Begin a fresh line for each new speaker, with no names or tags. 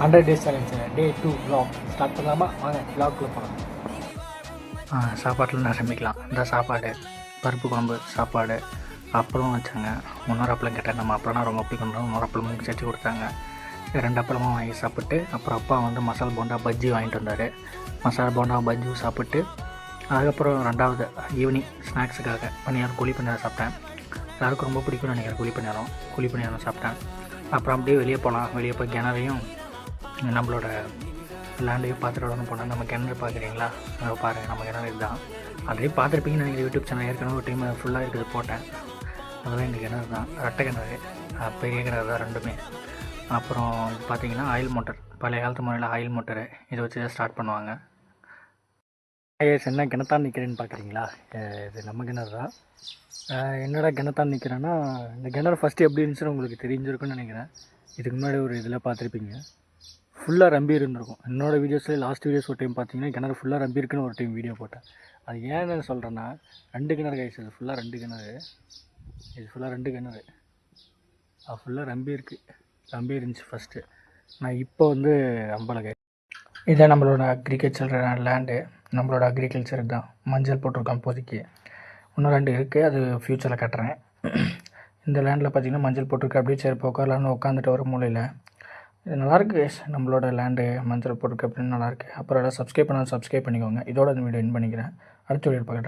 100 days challenge டே 2 vlog start பண்ணலாமா? வாங்க vlogக்குள்ள போகலாம்.
சாப்பாட்டில் ஆரம்பிக்கலாம். இந்த சாப்பாடு பருப்பு குழம்பு சாப்பாடு அப்பளம் வச்சாங்க. இன்னொரு அப்பளம் கேட்டேன். நம்ம அப்பளம்னா ரொம்ப பிடிக்கும். இன்னொரு அப்பளம் 3 சட்டி கொடுத்தாங்க. 2 அப்பளமும் வாங்கி சாப்பிட்டு அப்புறம் அப்பா வந்து மசாலா போண்டா பஜ்ஜி வாங்கிட்டு வந்தார். மசாலா போண்டா பஜ்ஜி சாப்பிட்டு அதுக்கப்புறம் 2வது ஈவினிங் ஸ்நாக்ஸுக்காக பணியாரம் குழி பணியாரம் சாப்பிட்டேன். எல்லாருக்கும் ரொம்ப பிடிக்கும்னு நினைக்கிறேன் குழி பணியாரம் சாப்பிட்டேன். அப்புறம் அப்படியே வெளியே போகலாம். வெளியே போய் கிணறையும் நம்மளோட லேண்டையும் பார்த்துட்டு வரணும் போனால். நம்ம கிணறு பார்க்குறீங்களா? அதை பாருங்கள், நம்ம கிணறு இதுதான். ஆல்ரெடி பார்த்துருப்பீங்கன்னு நினைக்கிறேன். யூடியூப் சேனல் ஏற்கனவே ஒரு டைம் ஃபுல்லாக இருக்குது போட்டேன். அதெல்லாம் எங்கள் கிணறு தான், ரெட்டை கிணறு, பெரிய கிணறு தான் ரெண்டுமே. அப்புறம் இது பார்த்தீங்கன்னா ஆயில் மோட்டர், பழைய காலத்து முறையில் ஆயில் மோட்டரு இதை வச்சு தான் ஸ்டார்ட் பண்ணுவாங்க. என்ன கிணத்தான் நிற்கிறேன்னு பார்க்குறீங்களா? இது நம்ம கிணறு தான். என்னடா கிணத்தான் நிற்கிறேன்னா, இந்த கிணறு ஃபஸ்ட்டு எப்படி இருந்துச்சுன்னு உங்களுக்கு தெரிஞ்சிருக்குன்னு நினைக்கிறேன். இதுக்கு முன்னாடி ஒரு இதில் பார்த்துருப்பீங்க, ஃபுல்லாக ரம்பி இருந்திருக்கும். என்னோடய வீடியோஸில் லாஸ்ட் வீடியோஸ் ஒரு டைம் பார்த்தீங்கன்னா கிணறு ஃபுல்லாக ரம்பி இருக்குன்னு ஒரு டைம் வீடியோ போட்டேன். அது ஏன்னு சொல்கிறேன்னா, 2 கிணறு கைஸ், இது ஃபுல்லாக 2 கிணறு. இது ஃபுல்லாக 2 கிணறு. அது ஃபுல்லாக ரம்பி இருந்துச்சு ஃபஸ்ட்டு. நான் இப்போ வந்து அம்பலகை. இதை நம்மளோட அக்ரிகல்ச்சர் லேண்டு, நம்மளோட அக்ரிகல்ச்சருக்கு தான் மஞ்சள் போட்டிருக்கோம் இப்போதைக்கு. இன்னும் 2 இருக்குது, அது ஃப்யூச்சரில் கட்டுறேன். இந்த லேண்டில் பார்த்திங்கன்னா மஞ்சள் போட்டிருக்கு. அப்படியே சரி உட்காரலான்னு உட்காந்துட்டு வர மூலையில். இது நல்லாயிருக்கு, நம்மளோட லேண்டு மஞ்சள் போட்டிருக்கு அப்படின்னு நல்லாயிருக்கு. அப்புறம் எல்லாம் சப்ஸ்கிரைப் பண்ணாலும் சப்ஸ்கிரைப் பண்ணிக்கோங்க. இதோட இந்த வீடியோ எண்ட் பண்ணிக்கிறேன். அடுத்த வீடியோ பார்க்கட்டேன்.